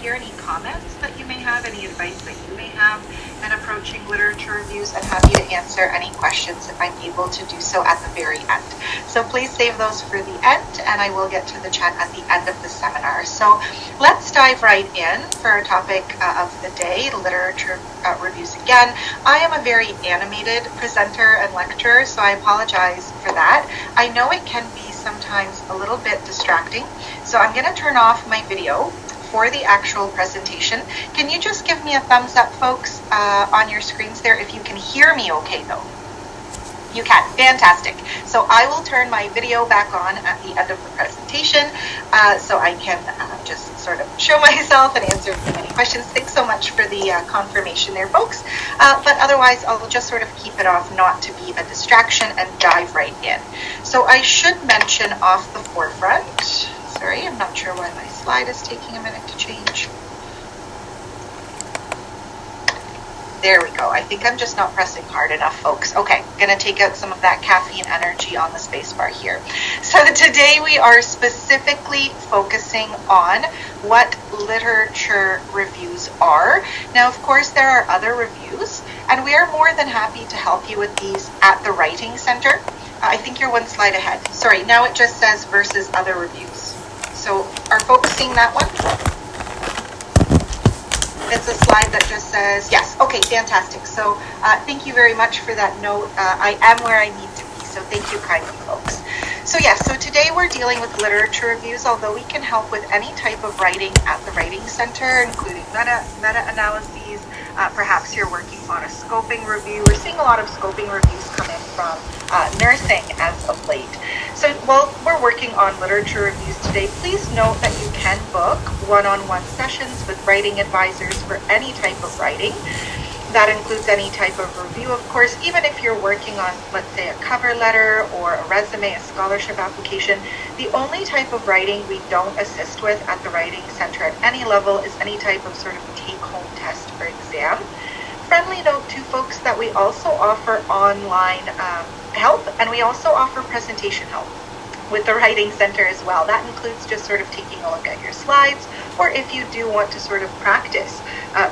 hear any comments that you may have, any advice that you may have in approaching literature reviews, and happy to answer any questions if I'm able to do so at the very end. So please save those for the end, and I will get to the chat at the end of the seminar. So let's dive right in for our topic of the day, literature reviews again. I am a very animated presenter and lecturer, so I apologize for that. I know it can be sometimes a little bit distracting, so I'm going to turn off my video for the actual presentation. Can you just give me a thumbs up, folks, on your screens there if you can hear me okay, though? You can. Fantastic. So I will turn my video back on at the end of the presentation so I can just sort of show myself and answer any questions. Thanks so much for the confirmation there, folks. But otherwise, I'll just sort of keep it off, not to be a distraction, and dive right in. So I should mention off the forefront, sorry, I'm not sure why my slide is taking a minute to change. There we go. I think I'm just not pressing hard enough, folks. Okay, going to take out some of that caffeine energy on the spacebar here. So today we are specifically focusing on what literature reviews are. Now, of course, there are other reviews, and we are more than happy to help you with these at the Writing Center. I think you're one slide ahead. Sorry, now it just says versus other reviews. So are folks seeing that one? It's a slide that just says, yes, okay, fantastic. So thank you very much for that note. I am where I need to be, so thank you kindly, folks. So yes, so today we're dealing with literature reviews, although we can help with any type of writing at the Writing Center, including meta-analyses. Perhaps you're working on a scoping review. We're seeing a lot of scoping reviews come in from nursing as of late. So while we're working on literature reviews today, please note that you can book one-on-one sessions with writing advisors for any type of writing. That includes any type of review, of course, even if you're working on, let's say, a cover letter or a resume, a scholarship application. The only type of writing we don't assist with at the Writing Center at any level is any type of sort of take-home test or exam. Friendly note to folks that we also offer online help, and we also offer presentation help with the Writing Center as well. That includes just sort of taking a look at your slides, or if you do want to sort of practice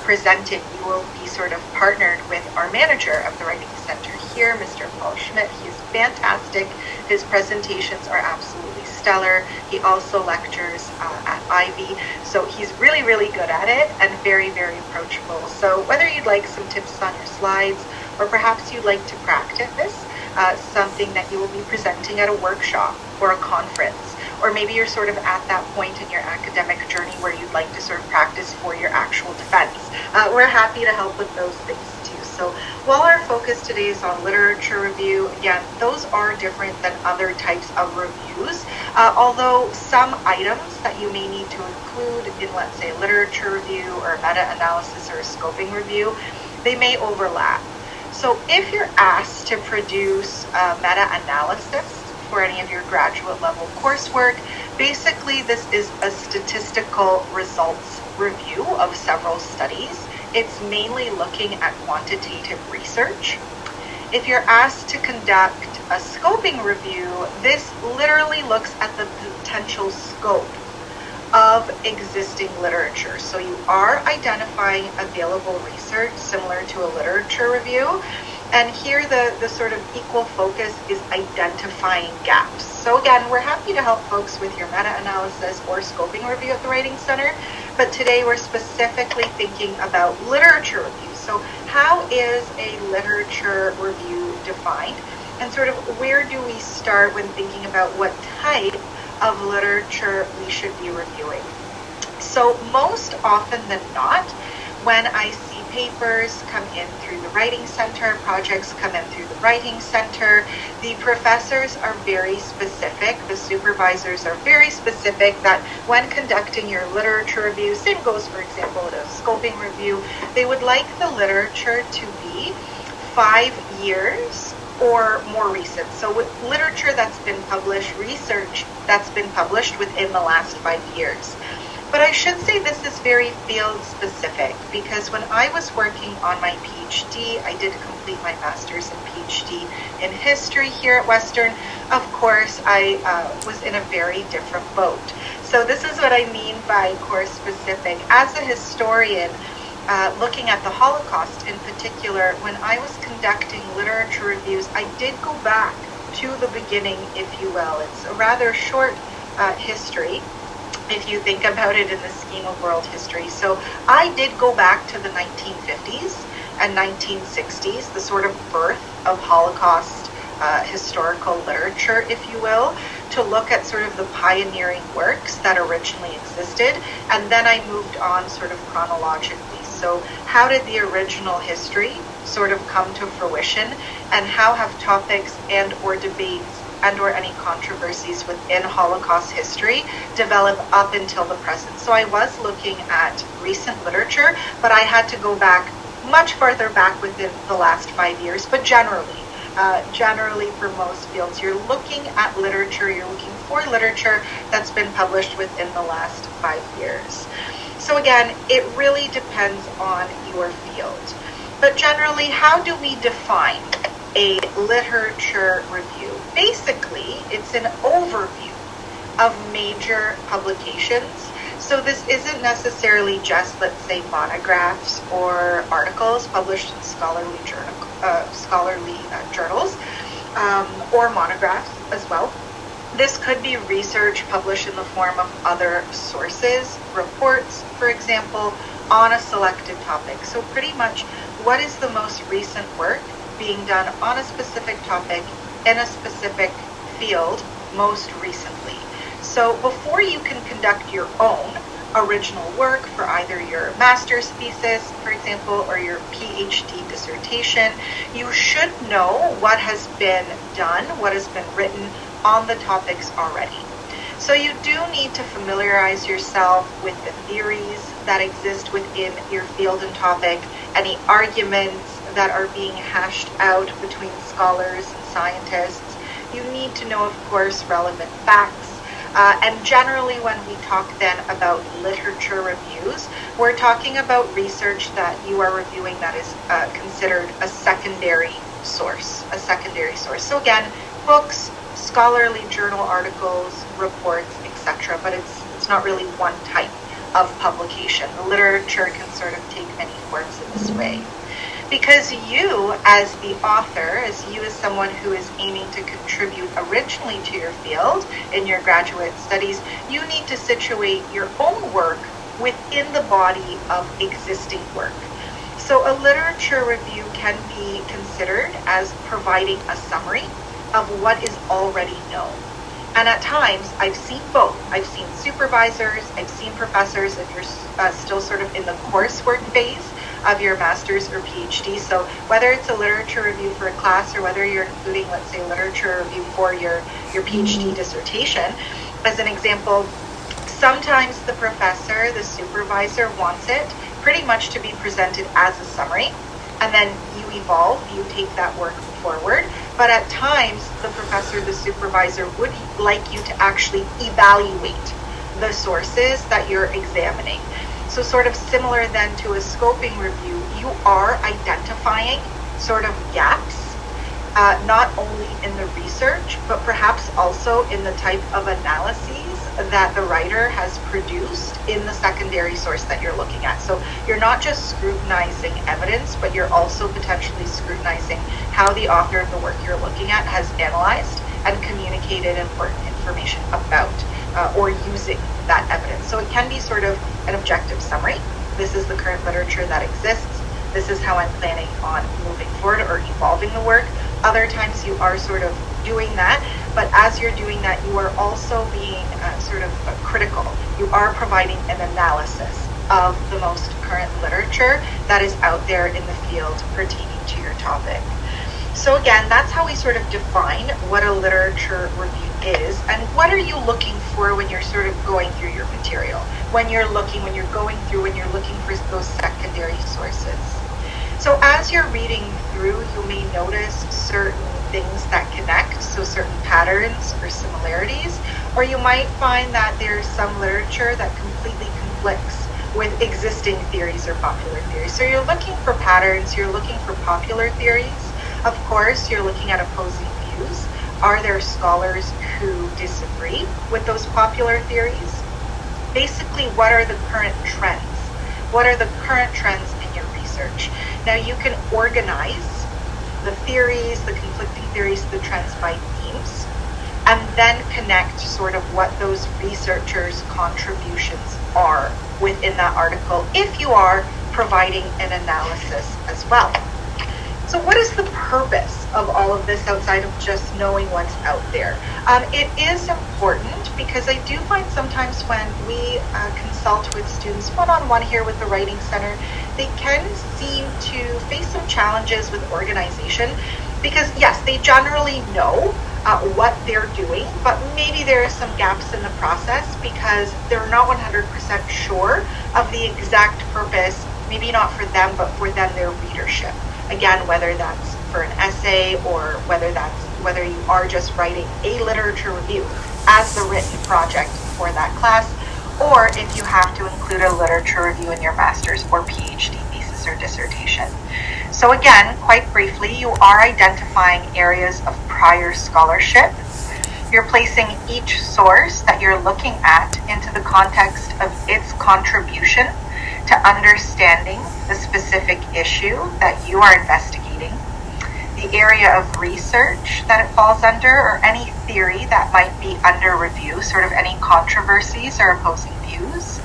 presenting, you will be sort of partnered with our manager of the Writing Center here, Mr. Paul Schmidt. He is fantastic. His presentations are absolutely stellar. He also lectures at Ivy, so he's really, really good at it and very, very approachable. So whether you'd like some tips on your slides, or perhaps you'd like to practice something that you will be presenting at a workshop or a conference, or maybe you're sort of at that point in your academic journey where you'd like to sort of practice for your actual defense. We're happy to help with those things too. So while our focus today is on literature review, again, those are different than other types of reviews, although some items that you may need to include in, let's say, a literature review or a meta-analysis or a scoping review, they may overlap. So if you're asked to produce a meta-analysis for any of your graduate level coursework, basically this is a statistical results review of several studies. It's mainly looking at quantitative research. If you're asked to conduct a scoping review, this literally looks at the potential scope of existing literature. So you are identifying available research similar to a literature review. And here the sort of equal focus is identifying gaps. So again, we're happy to help folks with your meta-analysis or scoping review at the Writing Center. But today we're specifically thinking about literature review. So how is a literature review defined? And sort of where do we start when thinking about what type of literature we should be reviewing? So most often than not, when I see papers come in through the Writing Center, projects come in through the Writing Center, the professors are very specific, the supervisors are very specific that when conducting your literature review, same goes for example at a scoping review, they would like the literature to be 5 years or more recent. So with literature that's been published, research that's been published within the last 5 years. But I should say this is very field specific, because when I was working on my PhD, I did complete my master's and PhD in history here at Western. Of course, I was in a very different boat. So this is what I mean by course specific. As a historian, looking at the Holocaust in particular, when I was conducting literature reviews, I did go back to the beginning, if you will. It's a rather short history, if you think about it in the scheme of world history. So I did go back to the 1950s and 1960s, the sort of birth of Holocaust historical literature, if you will, to look at sort of the pioneering works that originally existed. And then I moved on sort of chronologically. So how did the original history sort of come to fruition, and how have topics and or debates and or any controversies within Holocaust history develop up until the present? So I was looking at recent literature, but I had to go back much farther back within the last 5 years. But generally for most fields, you're looking at literature, you're looking for literature that's been published within the last 5 years. So again, it really depends on your field. But generally, how do we define a literature review? Basically, it's an overview of major publications. So this isn't necessarily just, let's say, monographs or articles published in scholarly journals, or monographs as well. This could be research published in the form of other sources, reports, for example, on a selected topic. So pretty much, what is the most recent work being done on a specific topic in a specific field most recently? So before you can conduct your own original work for either your master's thesis, for example, or your PhD dissertation, you should know what has been done, what has been written on the topics already. So you do need to familiarize yourself with the theories that exist within your field and topic, any arguments that are being hashed out between scholars and scientists. You need to know, of course, relevant facts. And generally, when we talk then about literature reviews, we're talking about research that you are reviewing that is considered a secondary source. So again, books, scholarly journal articles, reports, etc. But it's not really one type of publication. The literature can sort of take many forms in this way. Because you, as the author, as someone who is aiming to contribute originally to your field in your graduate studies, you need to situate your own work within the body of existing work. So a literature review can be considered as providing a summary of what is already known. And at times, I've seen both. I've seen supervisors, I've seen professors, if you're still sort of in the coursework phase of your master's or PhD. So whether it's a literature review for a class or whether you're including, let's say, literature review for your PhD dissertation, as an example, sometimes the professor, the supervisor wants it pretty much to be presented as a summary, and then you evolve, you take that work forward. But at times, the professor, the supervisor would like you to actually evaluate the sources that you're examining. So sort of similar then to a scoping review, you are identifying sort of gaps, not only in the research, but perhaps also in the type of analyses that the writer has produced in the secondary source that you're looking at. So you're not just scrutinizing evidence, but you're also potentially scrutinizing how the author of the work you're looking at has analyzed and communicated important information about or using that evidence. So it can be sort of an objective summary. This is the current literature that exists. This is how I'm planning on moving forward or evolving the work. Other times you are sort of doing that, but as you're doing that, you are also being sort of critical. You are providing an analysis of the most current literature that is out there in the field pertaining to your topic. So again, that's how we sort of define what a literature review is, and what are you looking for when you're sort of going through your material, when you're looking for those secondary sources. So as you're reading through, you may notice certain things that connect, so certain patterns or similarities, or you might find that there's some literature that completely conflicts with existing theories or popular theories. So you're looking for patterns, you're looking for popular theories. Of course, you're looking at opposing views. Are there scholars who disagree with those popular theories? basically what are the current trends? What are the current trends in your research? Now you can organize the theories, the conflicting theories, the trends by themes, and then connect sort of what those researchers' contributions are within that article if you are providing an analysis as well. So what is the purpose of all of this outside of just knowing what's out there? It is important because I do find sometimes when we consult with students one-on-one here with the Writing Center, they can seem to face some challenges with organization because yes, they generally know what they're doing, but maybe there are some gaps in the process because they're not 100% sure of the exact purpose, maybe not for them, but for then their readership. Again, whether that's for an essay or whether you are just writing a literature review as the written project for that class, or if you have to include a literature review in your master's or PhD thesis or dissertation. So again, quite briefly, you are identifying areas of prior scholarship. You're placing each source that you're looking at into the context of its contribution to understanding the specific issue that you are investigating, the area of research that it falls under, or any theory that might be under review, sort of any controversies or opposing views.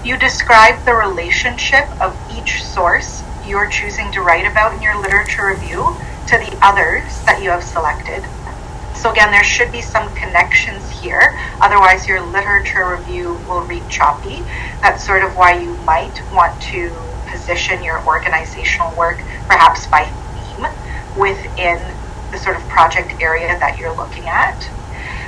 You describe the relationship of each source you're choosing to write about in your literature review to the others that you have selected. So again, there should be some connections here, otherwise your literature review will read choppy. That's sort of why you might want to position your organizational work perhaps by theme within the sort of project area that you're looking at.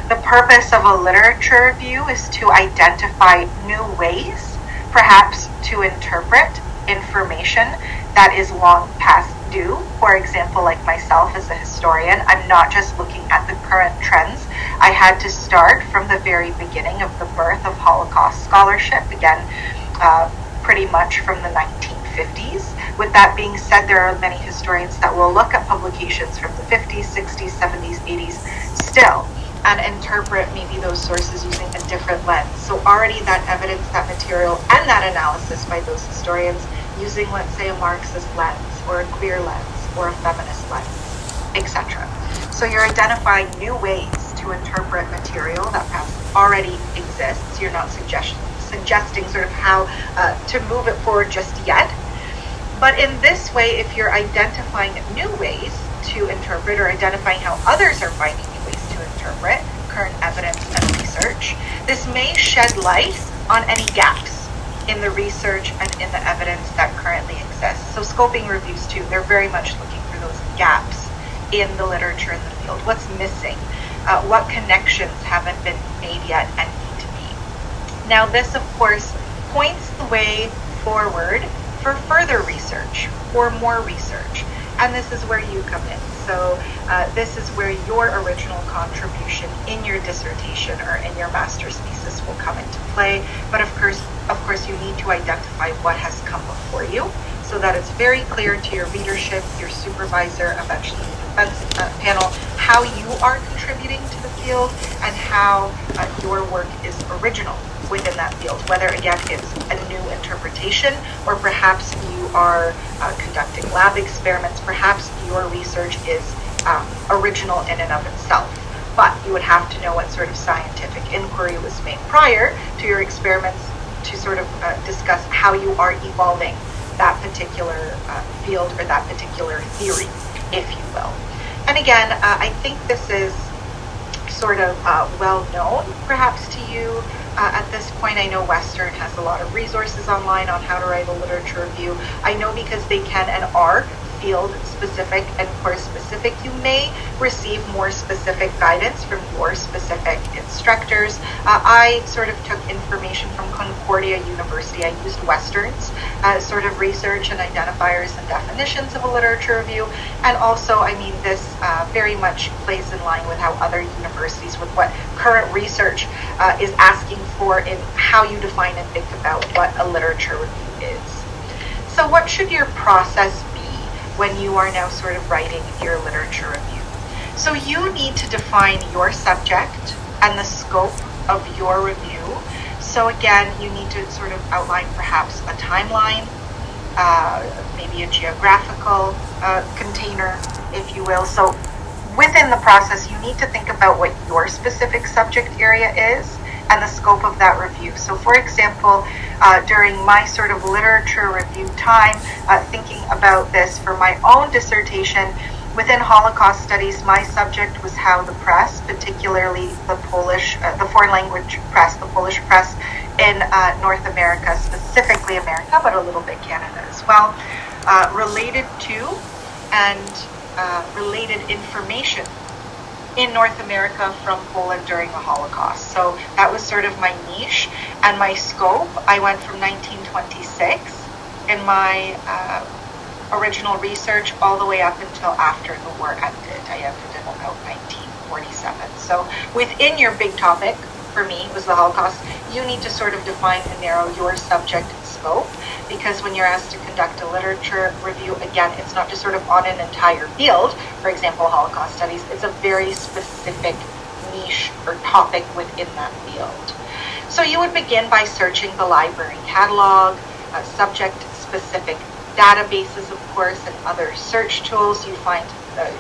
The purpose of a literature review is to identify new ways, perhaps to interpret information that is long past due. For example, like myself as a historian, I'm not just looking at the current trends. I had to start from the very beginning of the birth of Holocaust scholarship, again, pretty much from the 1950s. With that being said, there are many historians that will look at publications from the 50s, 60s, 70s, 80s still, and interpret maybe those sources using a different lens. So already that evidence, that material, and that analysis by those historians using, let's say, a Marxist lens, or a queer lens, or a feminist lens, etc. So you're identifying new ways to interpret material that perhaps already exists. You're not suggesting sort of how to move it forward just yet. But in this way, if you're identifying new ways to interpret or identifying how others are finding new ways to interpret current evidence and research, this may shed light on any gaps in the research and in the evidence that currently exists. So scoping reviews too, they're very much looking for those gaps in the literature in the field. What's missing? What connections haven't been made yet and need to be? Now this, of course, points the way forward for further research or more research. And this is where you come in. So this is where your original contribution in your dissertation or in your master's thesis will come into play. But of course, you need to identify what has come before you so that it's very clear to your readership, your supervisor, eventually the defense panel, how you are contributing to the field and how your work is original within that field, whether again it's a new interpretation or perhaps you are conducting lab experiments, perhaps your research is original in and of itself, but you would have to know what sort of scientific inquiry was made prior to your experiments to sort of discuss how you are evolving that particular field or that particular theory, if you will. And again, I think this is sort of well known perhaps to you at this point. I know Western has a lot of resources online on how to write a literature review. I know because they can and are field specific and course specific, you may receive more specific guidance from your specific instructors. I sort of took information from Concordia University. I used Western's sort of research and identifiers and definitions of a literature review. And also, I mean, this very much plays in line with how other universities, with what current research is asking for in how you define and think about what a literature review is. So what should your process be when you are now sort of writing your literature review? So you need to define your subject and the scope of your review So again, you need to sort of outline perhaps a timeline, maybe a geographical container, if you will. So within the process, you need to think about what your specific subject area is and the scope of that review. So for example, during my sort of literature review time, thinking about this for my own dissertation, within Holocaust studies, my subject was how the press, particularly the Polish, the foreign language press, the Polish press in North America, specifically America, but a little bit Canada as well, related to and related information in North America from Poland during the Holocaust. So that was sort of my niche and my scope. I went from 1926 in my original research all the way up until after the war ended. I ended in about 1947. So within your big topic, for me, was the Holocaust, you need to sort of define and narrow your subject and scope, because when you're asked to conduct a literature review, again, it's not just sort of on an entire field, for example, Holocaust studies, it's a very specific niche or topic within that field. So you would begin by searching the library catalog, subject-specific databases, of course, and other search tools you find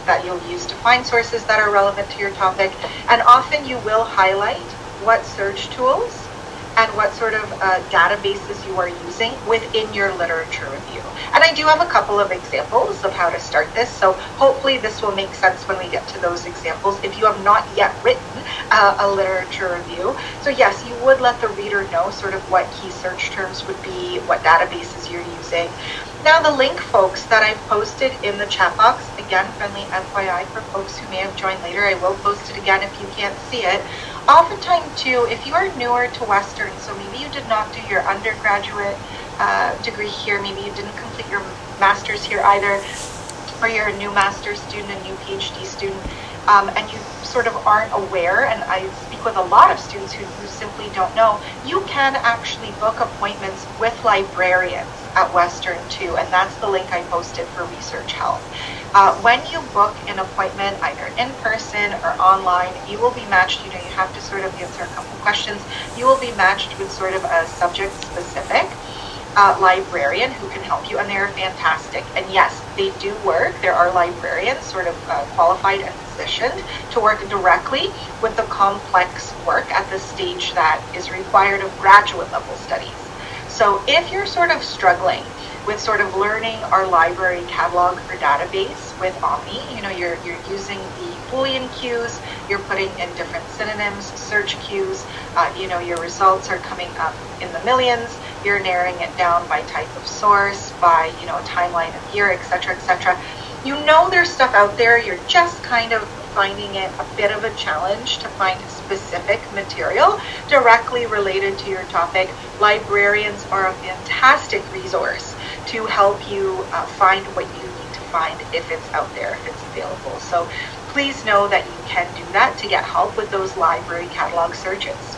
that you'll use to find sources that are relevant to your topic. And often you will highlight what search tools and what sort of databases you are using within your literature review. And I do have a couple of examples of how to start this, so hopefully this will make sense when we get to those examples if you have not yet written a literature review. So yes, you would let the reader know sort of what key search terms would be, what databases you're using. Now the link, folks, that I've posted in the chat box, again, friendly FYI for folks who may have joined later, I will post it again if you can't see it. Oftentimes too, if you are newer to Western, so maybe you did not do your undergraduate degree here, maybe you didn't complete your master's here either, or you're a new master's student, a new PhD student, and you sort of aren't aware, and I speak with a lot of students who simply don't know, you can actually book appointments with librarians at Western too, and that's the link I posted for research help. When you book an appointment, either in person or online, you will be matched, you have to sort of answer a couple questions, you will be matched with sort of a subject-specific librarian who can help you, and they're fantastic. And yes, they do work. There are librarians sort of qualified and positioned to work directly with the complex work at the stage that is required of graduate level studies. So if you're sort of struggling with sort of learning our library catalog or database with Omni, you're using the Boolean cues, you're putting in different synonyms, search cues, your results are coming up in the millions, you're narrowing it down by type of source, by, timeline of year, etc., etc. There's stuff out there, you're just kind of finding it a bit of a challenge to find specific material directly related to your topic. Librarians are a fantastic resource to help you find what you need to find if it's out there, if it's available. So please know that you can do that to get help with those library catalog searches.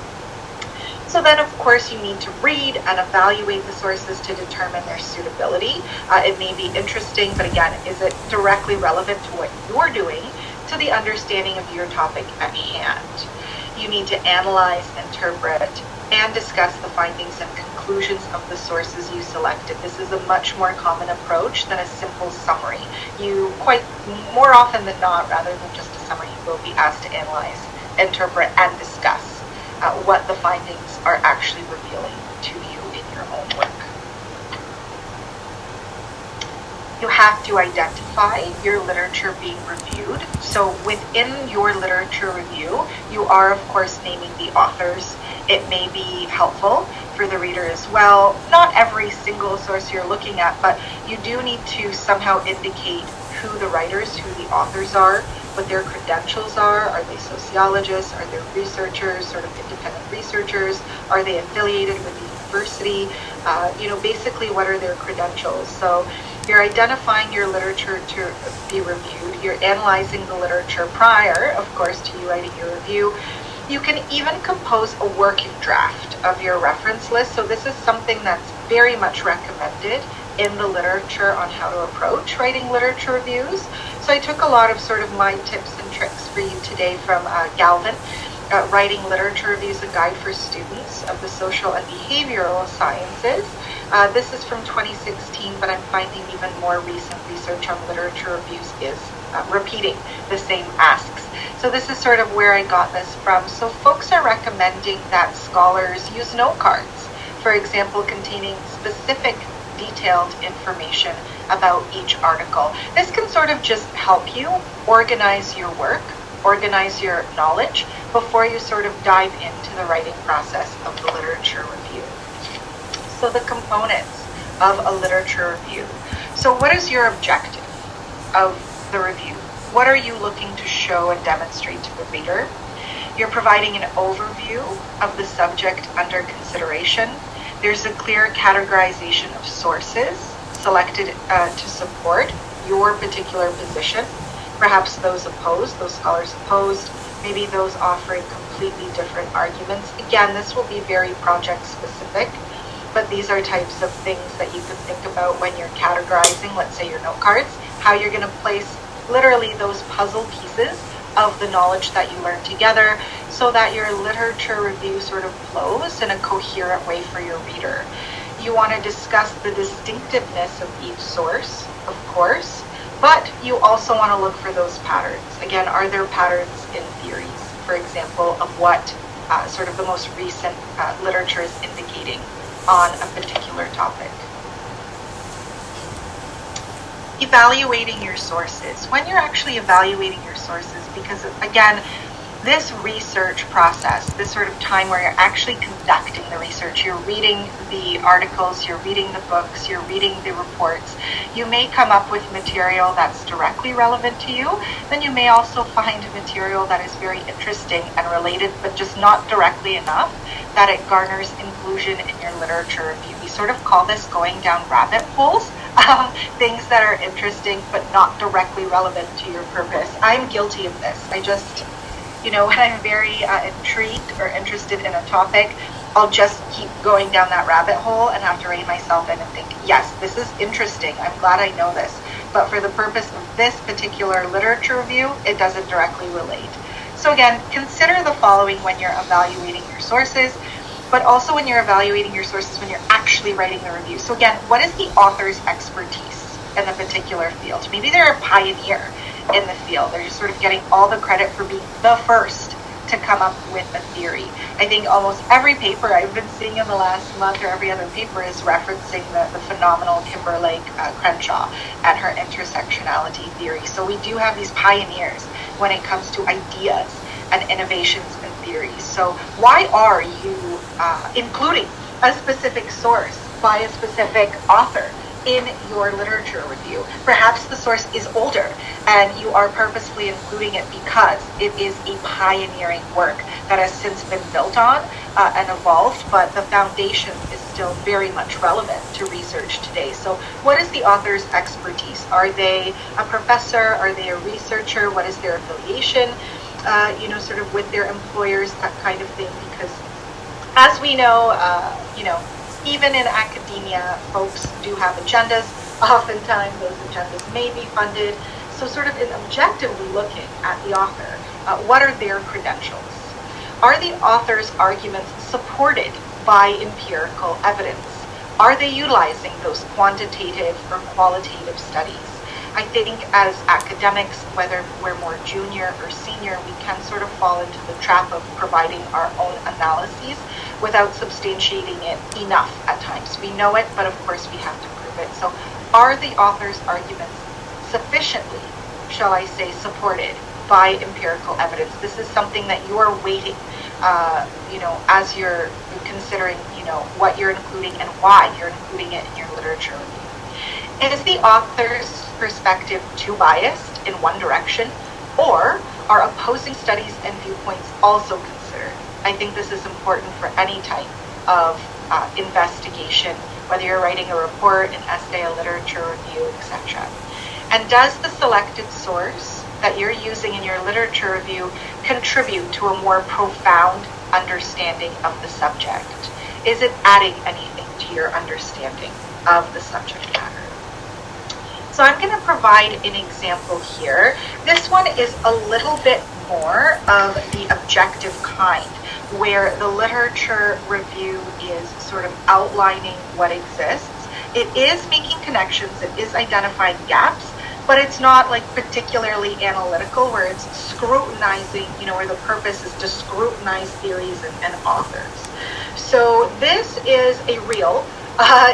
So then, of course, you need to read and evaluate the sources to determine their suitability. It may be interesting, but again, is it directly relevant to what you're doing, to the understanding of your topic at hand? You need to analyze, interpret, and discuss the findings and conclusions of the sources you selected. This is a much more common approach than a simple summary. You quite more often than not, rather than just a summary, you will be asked to analyze, interpret, and discuss what the findings are actually revealing to you in your own work. You have to identify your literature being reviewed. So within your literature review, you are, of course, naming the authors. It may be helpful for the reader as well. Not every single source you're looking at, but you do need to somehow indicate who the writers, who the authors are, what their credentials are. Are they sociologists? Are they researchers, sort of independent researchers? Are they affiliated with the university? Basically, what are their credentials? So you're identifying your literature to be reviewed. You're analyzing the literature prior, of course, to you writing your review. You can even compose a working draft of your reference list. So this is something that's very much recommended in the literature on how to approach writing literature reviews. So I took a lot of sort of my tips and tricks for you today from Galvin, Writing Literature Reviews, a Guide for Students of the Social and Behavioral Sciences. This is from 2016, but I'm finding even more recent research on literature reviews is repeating the same asks. So this is sort of where I got this from. So folks are recommending that scholars use note cards, for example, containing specific detailed information about each article. This can sort of just help you organize your work, organize your knowledge before you sort of dive into the writing process of the literature review. So the components of a literature review. So what is your objective of the review? What are you looking to show and demonstrate to the reader? You're providing an overview of the subject under consideration. There's a clear categorization of sources selected to support your particular position. Perhaps those opposed, those scholars opposed, maybe those offering completely different arguments. Again, this will be very project specific, but these are types of things that you can think about when you're categorizing, let's say your note cards, how you're going to place literally those puzzle pieces of the knowledge that you learn together so that your literature review sort of flows in a coherent way for your reader. You want to discuss the distinctiveness of each source, of course, but you also want to look for those patterns. Again, are there patterns in theories, for example, of what sort of the most recent literature is indicating on a particular topic? Evaluating your sources. When you're actually evaluating your sources, because again, this research process, this sort of time where you're actually conducting the research, you're reading the articles, you're reading the books, you're reading the reports, you may come up with material that's directly relevant to you. Then you may also find material that is very interesting and related, but just not directly enough that it garners inclusion in your literature review. We sort of call this going down rabbit holes, things that are interesting but not directly relevant to your purpose. I'm guilty of this. I just, when I'm very intrigued or interested in a topic, I'll just keep going down that rabbit hole and have to rein myself in and think, yes, this is interesting. I'm glad I know this. But for the purpose of this particular literature review, it doesn't directly relate. So again, consider the following when you're evaluating your sources, but also when you're evaluating your sources when you're actually writing the review. So again, what is the author's expertise in the particular field? Maybe they're a pioneer in the field. They're just sort of getting all the credit for being the first to come up with a theory. I think almost every paper I've been seeing in the last month, or every other paper, is referencing the phenomenal Kimberly Crenshaw and her intersectionality theory. So we do have these pioneers when it comes to ideas and innovations and theories. So why are you including a specific source by a specific author in your literature review? Perhaps the source is older and you are purposefully including it because it is a pioneering work that has since been built on and evolved, but the foundation is still very much relevant to research today. So what is the author's expertise? Are they a professor? Are they a researcher? What is their affiliation, sort of with their employers, that kind of thing? Because as we know, even in academia, folks do have agendas. Oftentimes those agendas may be funded. So sort of in objectively looking at the author, what are their credentials? Are the author's arguments supported by empirical evidence? Are they utilizing those quantitative or qualitative studies? I think as academics, whether we're more junior or senior, we can sort of fall into the trap of providing our own analyses without substantiating it enough at times. We know it, but of course we have to prove it. So are the author's arguments sufficiently, shall I say, supported by empirical evidence? This is something that you are weighting, as you're considering, what you're including and why you're including it in your literature review. Is the author's perspective too biased in one direction, or are opposing studies and viewpoints also considered? I think this is important for any type of investigation, whether you're writing a report, an essay, a literature review, etc. And does the selected source that you're using in your literature review contribute to a more profound understanding of the subject? Is it adding anything to your understanding of the subject matter? So I'm going to provide an example here. This one is a little bit more of the objective kind, where the literature review is sort of outlining what exists. It is making connections, it is identifying gaps, but it's not like particularly analytical where it's scrutinizing, where the purpose is to scrutinize theories and authors. So this is a real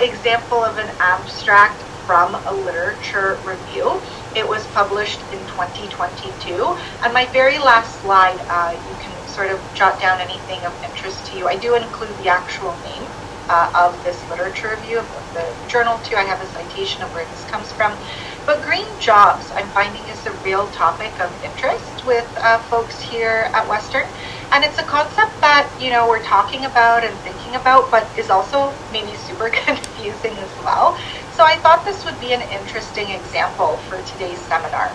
example of an abstract from a literature review. It was published in 2022. And my very last slide, you can sort of jot down anything of interest to you. I do include the actual name of this literature review of the journal too. I have a citation of where this comes from. But green jobs, I'm finding, is a real topic of interest with folks here at Western. And it's a concept that, we're talking about and thinking about, but is also maybe super confusing as well. So I thought this would be an interesting example for today's seminar.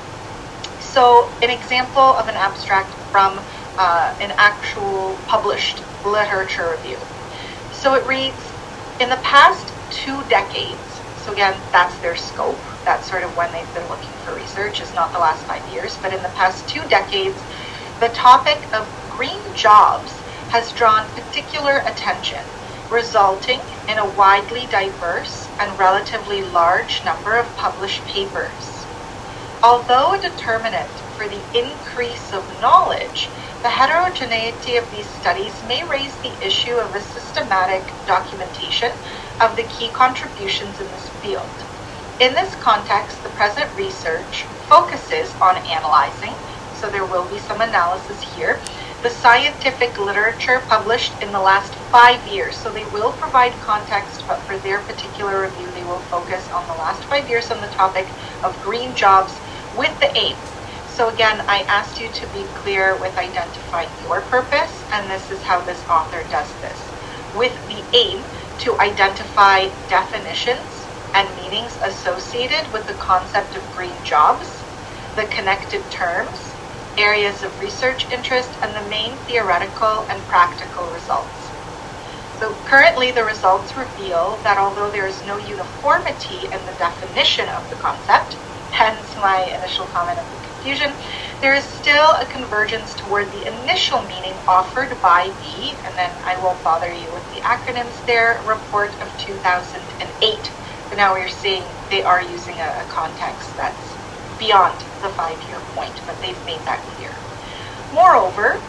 So an example of an abstract from an actual published literature review. So it reads, in the past 2 decades, so again, that's their scope, that's sort of when they've been looking for research, is not the last 5 years, but in the past 2 decades, the topic of green jobs has drawn particular attention, resulting in a widely diverse and relatively large number of published papers. Although a determinant for the increase of knowledge, the heterogeneity of these studies may raise the issue of a systematic documentation of the key contributions in this field. In this context, the present research focuses on analyzing, so there will be some analysis here, the scientific literature published in the last 5 years. So they will provide context, but for their particular review, they will focus on the last 5 years on the topic of green jobs with the aim. So again, I asked you to be clear with identifying your purpose, and this is how this author does this. With the aim to identify definitions and meanings associated with the concept of green jobs, the connected terms, areas of research interest, and the main theoretical and practical results. So currently the results reveal that although there is no uniformity in the definition of the concept, hence my initial comment of the confusion, there is still a convergence toward the initial meaning offered by the, and then I won't bother you with the acronyms there, report of 2008. But now we're seeing they are using a context that's beyond the 5-year point, but they've made that clear. Moreover,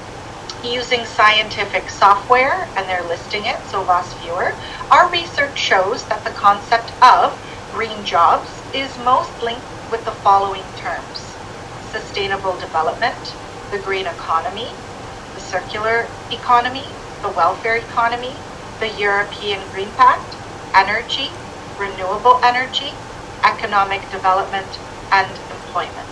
using scientific software, and they're listing it, so Voss Viewer, our research shows that the concept of green jobs is most linked with the following terms: sustainable development, the green economy, the circular economy, the welfare economy, the European Green Pact, energy, renewable energy, economic development, and employment.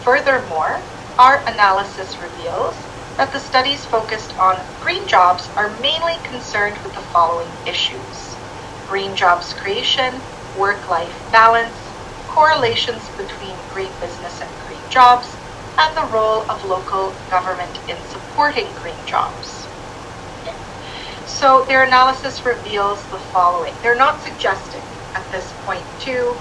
Furthermore, our analysis reveals that the studies focused on green jobs are mainly concerned with the following issues: green jobs creation, work-life balance, correlations between green business and green jobs, and the role of local government in supporting green jobs. So their analysis reveals the following. They're not suggesting at this point to,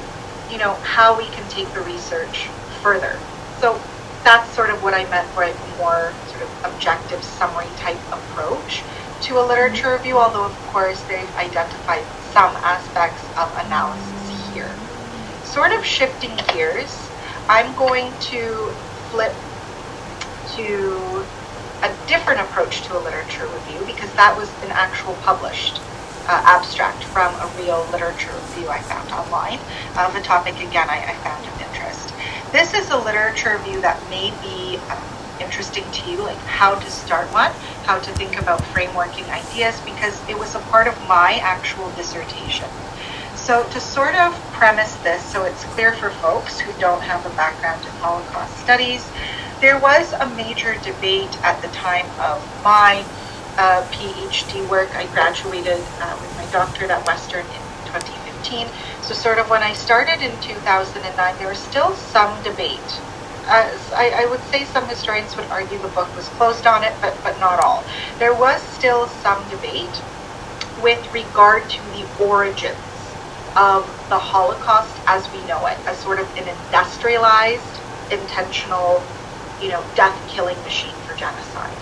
how we can take the research further. So that's sort of what I meant by a more sort of objective summary type approach to a literature review, although of course they've identified some aspects of analysis here. Sort of shifting gears, I'm going to flip to a different approach to a literature review, because that was an actual published abstract from a real literature review I found online of a topic, again, I found of interest. This is a literature review that may be interesting to you, like how to start one, how to think about frameworking ideas, because it was a part of my actual dissertation. So to sort of premise this so it's clear for folks who don't have a background in Holocaust studies, there was a major debate at the time of my PhD work. I graduated with my doctorate at Western in 2015. So sort of when I started in 2009, there was still some debate. I would say some historians would argue the book was closed on it, but not all. There was still some debate with regard to the origins of the Holocaust as we know it, as sort of an industrialized, intentional death-killing machine for genocide.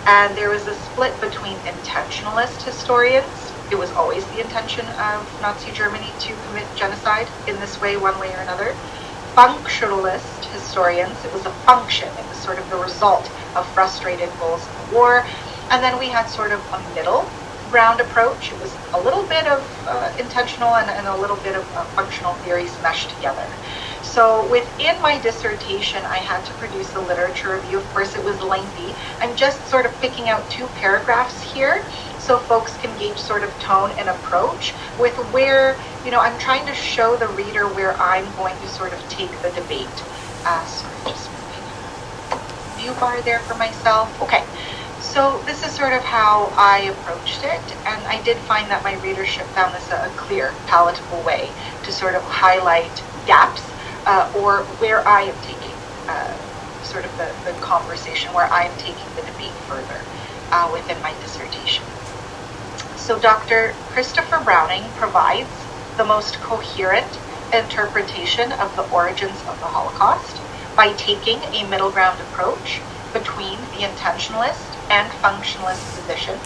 And there was a split between intentionalist historians. It was always the intention of Nazi Germany to commit genocide in this way, one way or another. Functionalist historians, it was a function. It was sort of the result of frustrated goals in the war. And then we had sort of a middle ground approach. It was a little bit of intentional and a little bit of functional theories meshed together. So within my dissertation, I had to produce a literature review. Of course, it was lengthy. I'm just sort of picking out 2 paragraphs here so folks can gauge sort of tone and approach with where, I'm trying to show the reader where I'm going to sort of take the debate. Sorry, just moving a view bar there for myself. Okay. So this is sort of how I approached it, and I did find that my readership found this a clear, palatable way to sort of highlight gaps or where I am taking sort of the conversation, where I am taking the debate further within my dissertation. So Dr. Christopher Browning provides the most coherent interpretation of the origins of the Holocaust by taking a middle ground approach between the intentionalist and functionalist position.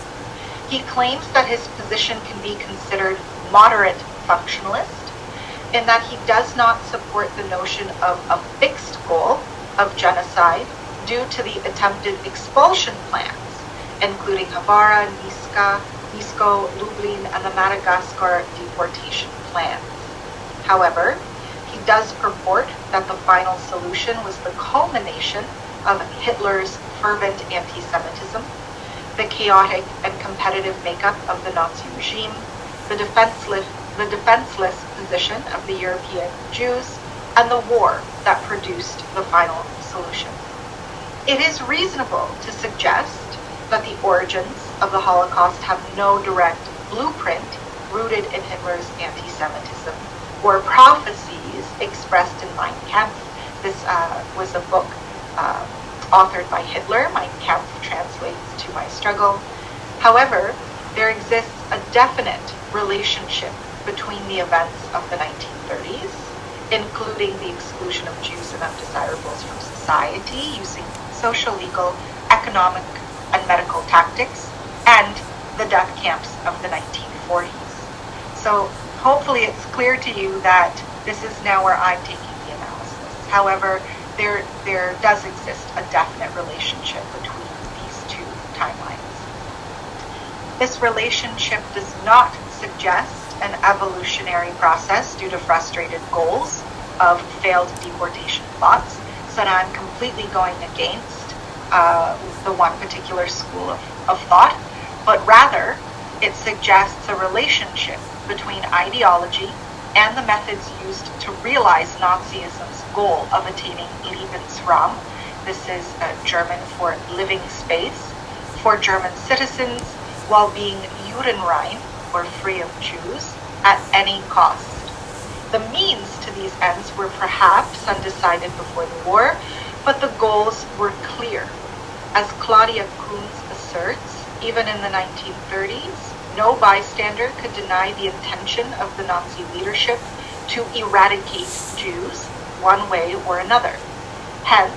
He claims that his position can be considered moderate functionalist in that he does not support the notion of a fixed goal of genocide due to the attempted expulsion plans, including Havara, Nisko, Lublin, and the Madagascar deportation plans. However, he does purport that the final solution was the culmination of Hitler's fervent anti-Semitism, the chaotic and competitive makeup of the Nazi regime, the defenseless position of the European Jews, and the war that produced the final solution. It is reasonable to suggest that the origins of the Holocaust have no direct blueprint rooted in Hitler's anti-Semitism or prophecies expressed in Mein Kampf. This was a book authored by Hitler. Mein Kampf translates to My Struggle. However, there exists a definite relationship between the events of the 1930s, including the exclusion of Jews and undesirables from society using social, legal, economic, and medical tactics, and the death camps of the 1940s. So hopefully it's clear to you that this is now where I'm taking the analysis. However, there does exist a definite relationship between these 2 timelines. This relationship does not suggest an evolutionary process due to frustrated goals of failed deportation plots, so now I'm completely going against the one particular school of thought, but rather it suggests a relationship between ideology and the methods used to realize Nazism's goal of attaining Lebensraum. This is German for living space for German citizens while being Judenrein, or free of Jews, at any cost. The means to these ends were perhaps undecided before the war, but the goals were clear. As Claudia Kuhns asserts, even in the 1930s, no bystander could deny the intention of the Nazi leadership to eradicate Jews one way or another. Hence,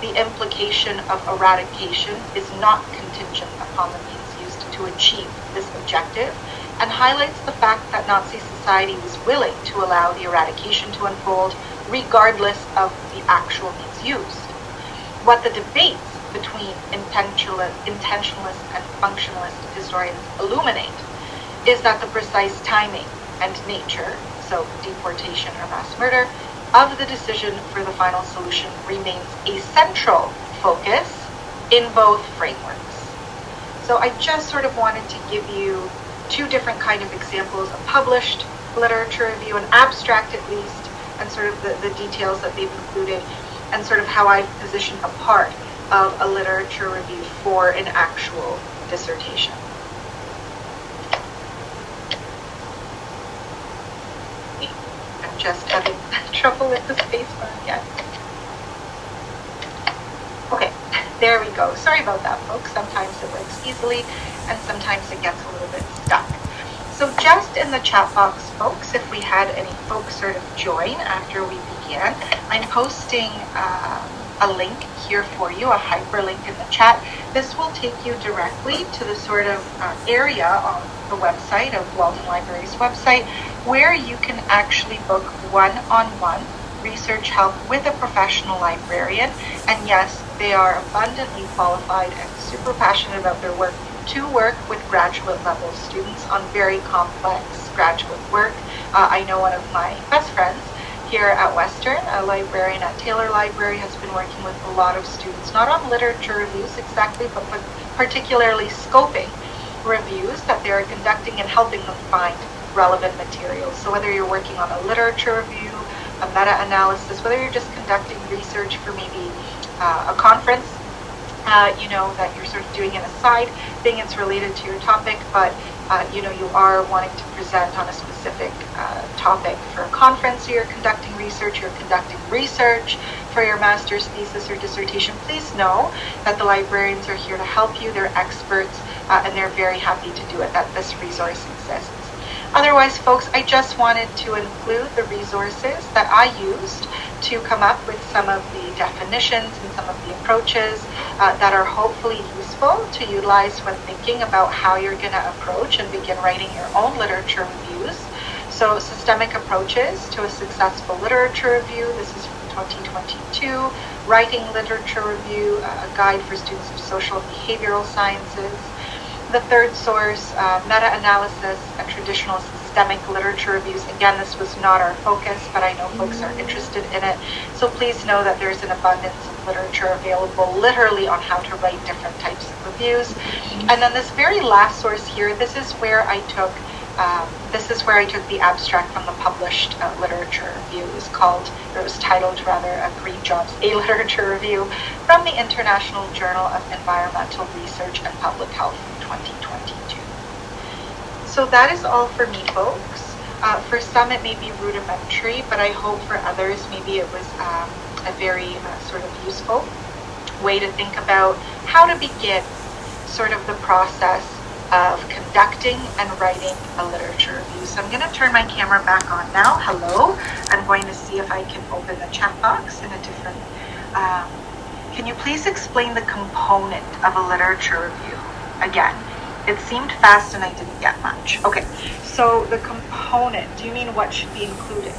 the implication of eradication is not contingent upon the means used to achieve this objective, and highlights the fact that Nazi society was willing to allow the eradication to unfold regardless of the actual means used. What the debates between intentionalist and functionalist historians illuminate is that the precise timing and nature, so deportation or mass murder, of the decision for the final solution remains a central focus in both frameworks. So I just sort of wanted to give you 2 different kind of examples, a published literature review, an abstract at least, and sort of the details that they've included, and sort of how I've positioned a part of a literature review for an actual dissertation. I'm just having trouble with the spacebar again. Okay, there we go. Sorry about that, folks. Sometimes it works easily, and sometimes it gets a little bit stuck. So just in the chat box, folks, if we had any folks sort of join after we began, I'm posting a link here for you, a hyperlink in the chat. This will take you directly to the sort of area on the website of Walden Library's website where you can actually book one-on-one research help with a professional librarian. And yes, they are abundantly qualified and super passionate about their work to work with graduate level students on very complex graduate work. I know one of my best friends here at Western, a librarian at Taylor Library, has been working with a lot of students, not on literature reviews exactly, but particularly scoping reviews that they're conducting and helping them find relevant materials. So whether you're working on a literature review, a meta-analysis, whether you're just conducting research for maybe a conference, that you're sort of doing an aside thing, it's related to your topic, but you are wanting to present on a specific topic for a conference, so you're conducting research for your master's thesis or dissertation, please know that the librarians are here to help you. They're experts, and they're very happy to do it, that this resource exists. Otherwise, folks, I just wanted to include the resources that I used to come up with some of the definitions and some of the approaches that are hopefully useful to utilize when thinking about how you're going to approach and begin writing your own literature reviews. So, Systemic Approaches to a Successful Literature Review, this is from 2022. Writing Literature Review, a guide for students of social and behavioral sciences. The third source, meta-analysis and traditional systemic literature reviews. Again, this was not our focus, but I know folks are interested in it. So please know that there's an abundance of literature available literally on how to write different types of reviews. And then this very last source here, this is where I took the abstract from the published literature review. It was titled Green Jobs, a Literature Review from the International Journal of Environmental Research and Public Health from 2022. So that is all for me, folks. For some it may be rudimentary, but I hope for others maybe it was a very sort of useful way to think about how to begin sort of the process of conducting and writing a literature review. So I'm going to turn my camera back on now. Hello. I'm going to see if I can open the chat box in a different... can you please explain the component of a literature review? Again, it seemed fast and I didn't get much. Okay, so the component, do you mean what should be included?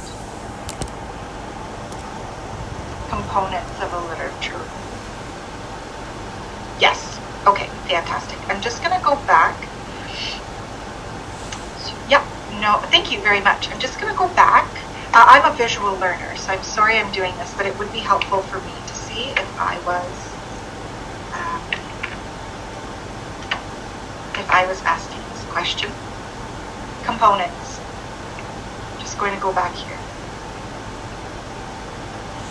Components of a literature review. Yes. Okay, fantastic. I'm just going to go back. Thank you very much. I'm just going to go back. I'm a visual learner, so I'm sorry I'm doing this, but it would be helpful for me to see if I was asking this question. Components. Just going to go back here.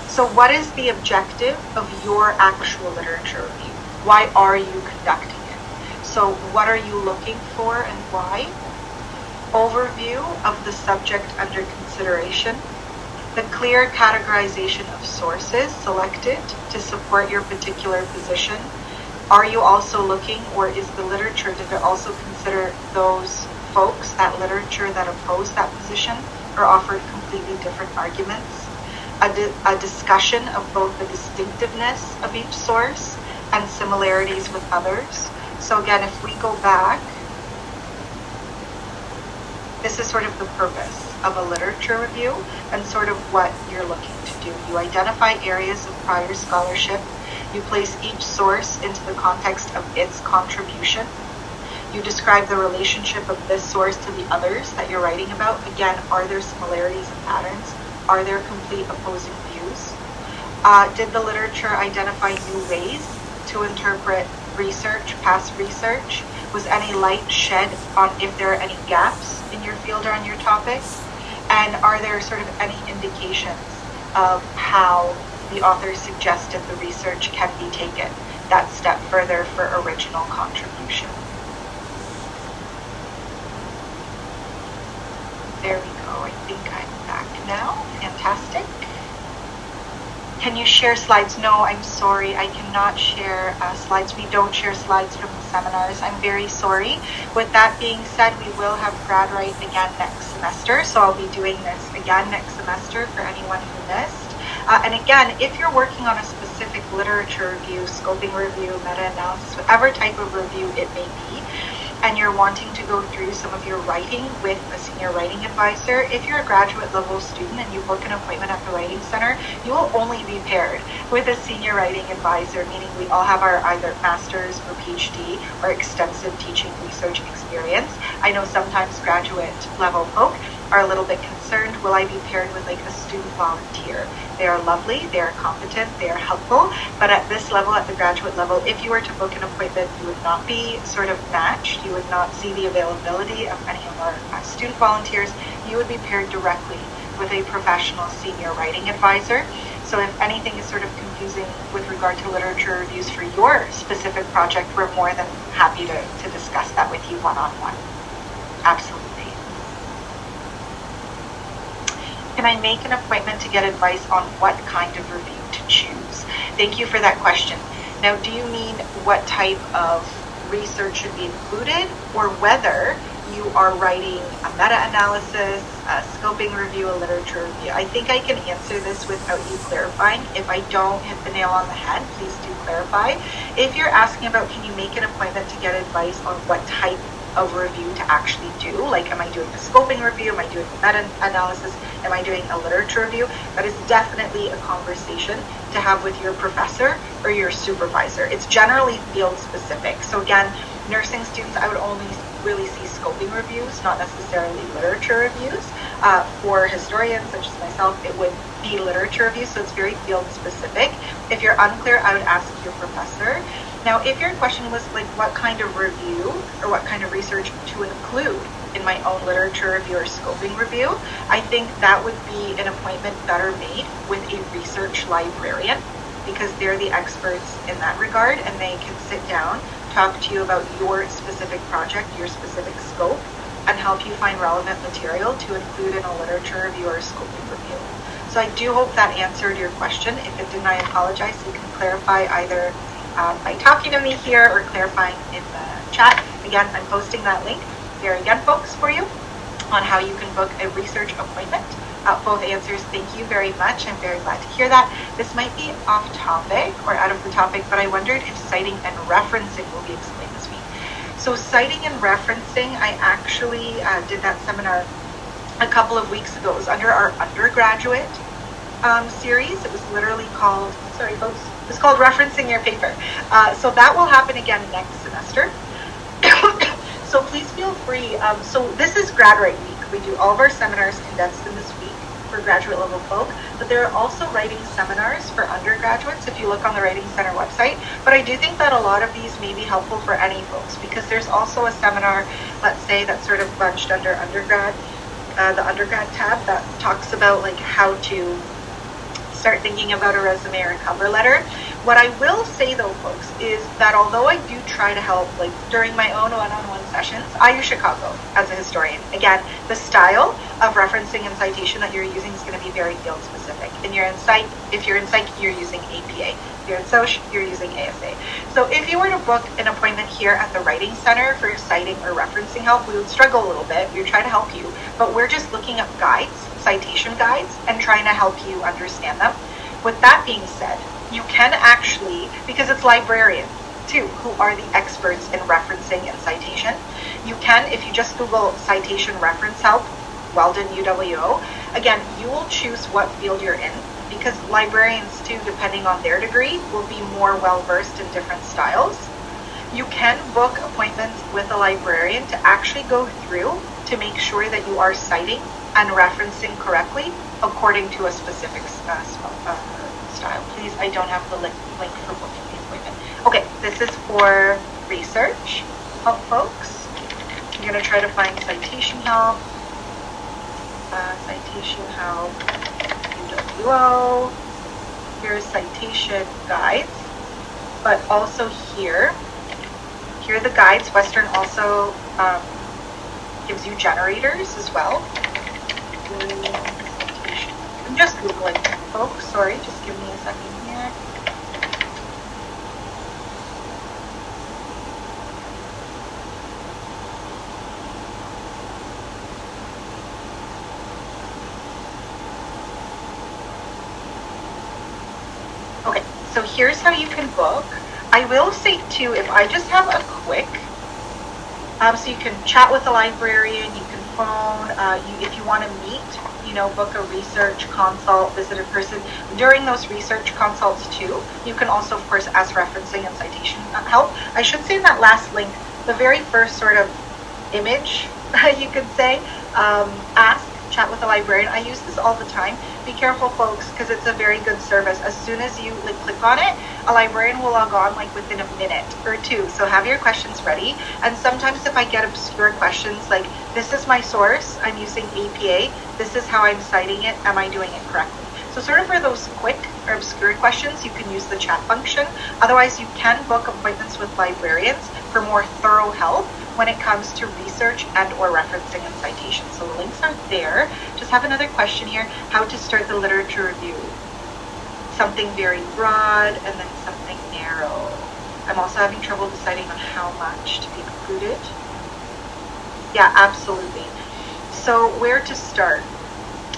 So what is the objective of your actual literature review? Why are you conducting it? So what are you looking for and why? Overview of the subject under consideration. The clear categorization of sources selected to support your particular position. Are you also looking, or is the literature, did it also consider those folks, that literature that oppose that position or offered completely different arguments? A discussion of both the distinctiveness of each source and similarities with others. So again, if we go back, this is sort of the purpose of a literature review and sort of what you're looking to do. You identify areas of prior scholarship. You place each source into the context of its contribution. You describe the relationship of this source to the others that you're writing about. Again, are there similarities and patterns? Are there complete opposing views? Did the literature identify new ways to interpret research, past research? Was any light shed on if there are any gaps in your field or on your topic? And are there sort of any indications of how the author suggested the research can be taken that step further for original contribution? There we go. I think I'm back now. Fantastic. Can you share slides? No, I'm sorry. I cannot share slides. We don't share slides from the seminars. I'm very sorry. With that being said, we will have GradWrite again next semester. So I'll be doing this again next semester for anyone who missed. And again, if you're working on a specific specific literature review, scoping review, meta-analysis, whatever type of review it may be, and you're wanting to go through some of your writing with a senior writing advisor, if you're a graduate level student and you book an appointment at the Writing Center, you will only be paired with a senior writing advisor, meaning we all have our either master's or PhD or extensive teaching research experience. I know sometimes graduate level folk are a little bit concerned, will I be paired with like a student volunteer? They are lovely, they are competent, they are helpful, but at this level, at the graduate level, if you were to book an appointment, you would not be sort of matched, you would not see the availability of any of our student volunteers, you would be paired directly with a professional senior writing advisor. So if anything is sort of confusing with regard to literature reviews for your specific project, we're more than happy to discuss that with you one-on-one. Absolutely. Can I make an appointment to get advice on what kind of review to choose? Thank you for that question. Now, do you mean what type of research should be included, or whether you are writing a meta-analysis, a scoping review, a literature review? I think I can answer this without you clarifying. If I don't hit the nail on the head, please do clarify. If you're asking about can you make an appointment to get advice on what type of review to actually do, like am I doing a scoping review, am I doing a meta-analysis, am I doing a literature review, that is definitely a conversation to have with your professor or your supervisor. It's generally field specific. So again, nursing students, I would only really see scoping reviews, not necessarily literature reviews. For historians such as myself, it would be literature reviews, so it's very field specific. If you're unclear, I would ask your professor. Now, if your question was like what kind of review or what kind of research to include in my own literature review or scoping review, I think that would be an appointment better made with a research librarian, because they're the experts in that regard and they can sit down, talk to you about your specific project, your specific scope, and help you find relevant material to include in a literature review or a scoping review. So I do hope that answered your question. If it didn't, I apologize. You can clarify either by talking to me here or clarifying in the chat. Again, I'm posting that link there again, folks, for you on how you can book a research appointment. Both answers, thank you very much. I'm very glad to hear that. This might be off topic or out of the topic, but I wondered if citing and referencing will be explained this week. So citing and referencing, I actually did that seminar a couple of weeks ago. It was under our undergraduate series. It was literally called, sorry folks, it's called Referencing Your Paper. So that will happen again next semester. So please feel free. So this is Grad Write Week. We do all of our seminars condensed in this week for graduate level folk, but there are also writing seminars for undergraduates if you look on the Writing Center website. But I do think that a lot of these may be helpful for any folks, because there's also a seminar, let's say, that's sort of bunched under undergrad, the undergrad tab, that talks about like how to start thinking about a resume or a cover letter. What I will say though, folks, is that although I do try to help, like during my own one-on-one sessions, I use Chicago as a historian. Again, the style of referencing and citation that you're using is going to be very field specific. And you're in psych, if you're in psych, you're using APA. If you're in Soc, you're using ASA. So if you were to book an appointment here at the Writing Center for citing or referencing help, we would struggle a little bit. We would try to help you, but we're just looking up guides, citation guides, and trying to help you understand them. With that being said, you can actually, because it's librarians too who are the experts in referencing and citation, you can, if you just Google citation reference help, Weldon UWO, again, you will choose what field you're in, because librarians too, depending on their degree, will be more well-versed in different styles. You can book appointments with a librarian to actually go through to make sure that you are citing and referencing correctly according to a specific style. Please, I don't have the link for booking the appointment. Okay, this is for research help, folks. I'm going to try to find citation help. Citation help, UWO. Here's citation guides, but also here are the guides. Western also gives you generators as well. I'm just Googling, folks. Sorry, just give me a second here. Okay, so here's how you can book. I will say too, if I just have a quick, so you can chat with a librarian, you can phone, if you want to meet, book a research consult, visit a person. During those research consults too, you can also, of course, ask referencing and citation help. I should say in that last link, the very first sort of image, you could say, ask, chat with a librarian. I use this all the time. Be careful, folks, because it's a very good service. As soon as you click on it, a librarian will log on within a minute or two. So have your questions ready. And sometimes if I get obscure questions like, this is my source, I'm using APA, this is how I'm citing it, am I doing it correctly? So sort of for those quick or obscure questions, you can use the chat function. Otherwise, you can book appointments with librarians for more thorough help when it comes to research and or referencing and citation. So the links are there. Just have another question here, how to start the literature review. Something very broad and then something narrow. I'm also having trouble deciding on how much to be included. Yeah, absolutely. So where to start?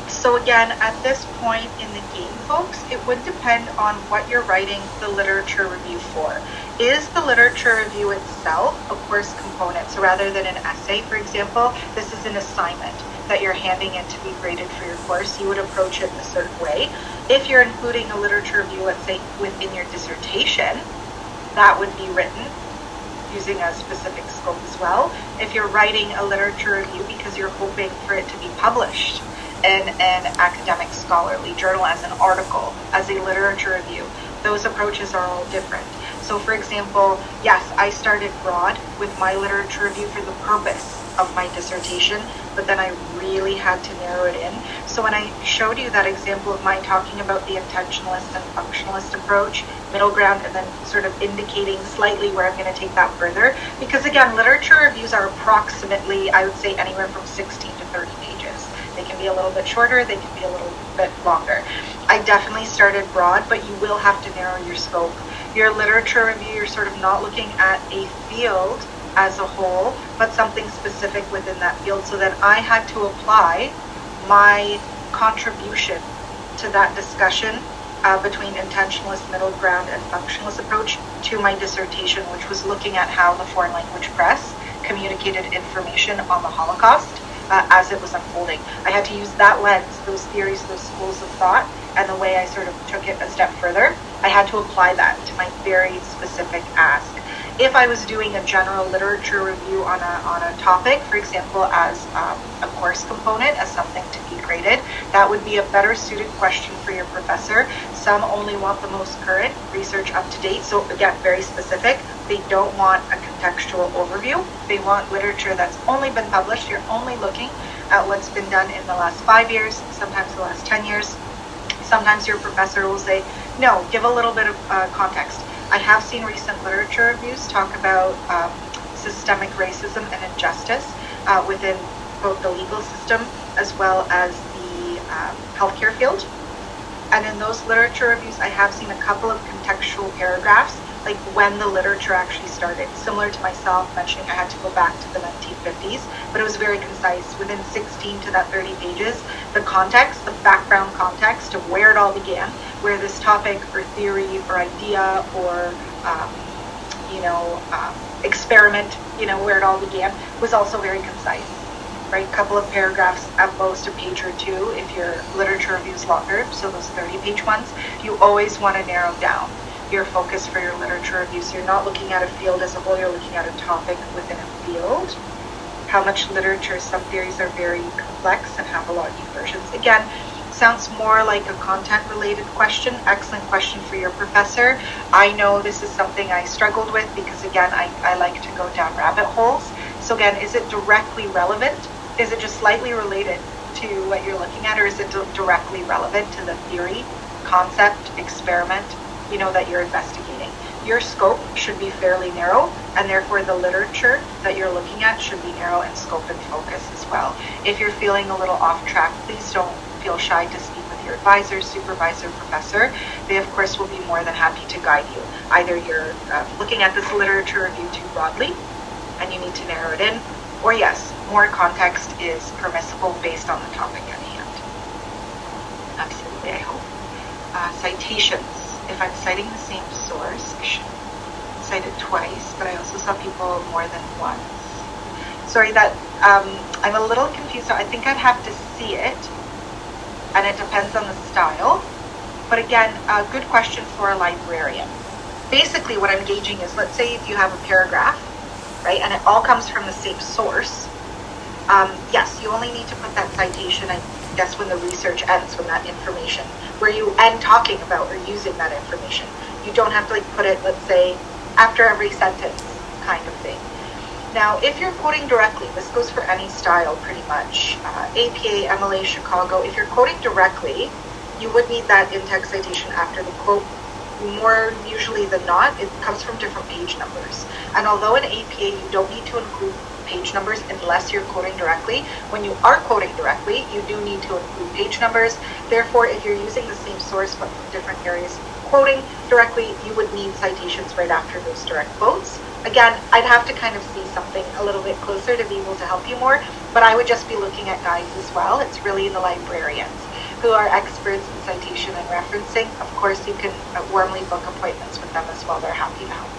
So again, at this point in the game, folks, it would depend on what you're writing the literature review for. Is the literature review itself a course component? So rather than an essay, for example, this is an assignment that you're handing in to be graded for your course. You would approach it in a certain way. If you're including a literature review, let's say within your dissertation, that would be written using a specific scope as well. If you're writing a literature review because you're hoping for it to be published in an academic scholarly journal as an article, as a literature review, those approaches are all different. So for example, yes, I started broad with my literature review for the purpose of my dissertation, but then I really had to narrow it in. So when I showed you that example of mine talking about the intentionalist and functionalist approach, middle ground, and then sort of indicating slightly where I'm going to take that further, because again, literature reviews are approximately, I would say, anywhere from 16 to 30 pages. They can be a little bit shorter, they can be a little bit longer. I definitely started broad, but you will have to narrow your scope. Your literature review, you're sort of not looking at a field as a whole, but something specific within that field. So then I had to apply my contribution to that discussion between intentionalist, middle ground, and functionalist approach to my dissertation, which was looking at how the foreign language press communicated information on the Holocaust as it was unfolding. I had to use that lens, those theories, those schools of thought, and the way I sort of took it a step further. I had to apply that to my very specific ask. If I was doing a general literature review on a topic, for example, as a course component, as something to be graded, that would be a better suited question for your professor. Some only want the most current research up to date. So again, very specific. They don't want a contextual overview. They want literature that's only been published. You're only looking at what's been done in the last 5 years, sometimes the last 10 years. Sometimes your professor will say, no, give a little bit of context. I have seen recent literature reviews talk about systemic racism and injustice within both the legal system as well as the healthcare field. And in those literature reviews, I have seen a couple of contextual paragraphs, like when the literature actually started. Similar to myself mentioning I had to go back to the 1950s, but it was very concise. Within 16 to that 30 pages, the context, the background context of where it all began, where this topic or theory or idea or experiment, where it all began, was also very concise. Right, couple of paragraphs, at most a page or two if your literature review is longer, so those 30-page ones. You always want to narrow down your focus for your literature review. So you're not looking at a field as a whole, you're looking at a topic within a field. How much literature? Some theories are very complex and have a lot of new versions. Again, sounds more like a content-related question. Excellent question for your professor. I know this is something I struggled with because, again, I like to go down rabbit holes. So again, is it directly relevant? Is it just slightly related to what you're looking at, or is it directly relevant to the theory, concept, experiment, that you're investigating? Your scope should be fairly narrow, and therefore the literature that you're looking at should be narrow in scope and focus as well. If you're feeling a little off track, please don't feel shy to speak with your advisor, supervisor, professor. They, of course, will be more than happy to guide you. Either you're looking at this literature review too broadly, and you need to narrow it in, or yes, more context is permissible based on the topic at hand. Absolutely, I hope. Citations. if I'm citing the same source, I should cite it twice, but I also saw people more than once. Sorry, that I'm a little confused. So I think I'd have to see it, and it depends on the style. But again, a good question for a librarian. Basically, what I'm gauging is, let's say if you have a paragraph, right, and it all comes from the same source. Yes, you only need to put that citation, I guess, when the research ends, when that information, where you end talking about or using that information. You don't have to like put it, let's say, after every sentence kind of thing. Now, if you're quoting directly, this goes for any style pretty much, APA, MLA, Chicago, if you're quoting directly, you would need that in-text citation after the quote. More usually than not, it comes from different page numbers. And although in APA you don't need to include page numbers unless you're quoting directly, when you are quoting directly, you do need to include page numbers. Therefore, if you're using the same source but from different areas quoting directly, you would need citations right after those direct quotes. Again, I'd have to kind of see something a little bit closer to be able to help you more, but I would just be looking at guides as well. It's really the librarians who are experts in citation and referencing. Of course, you can warmly book appointments with them as well. They're happy to help.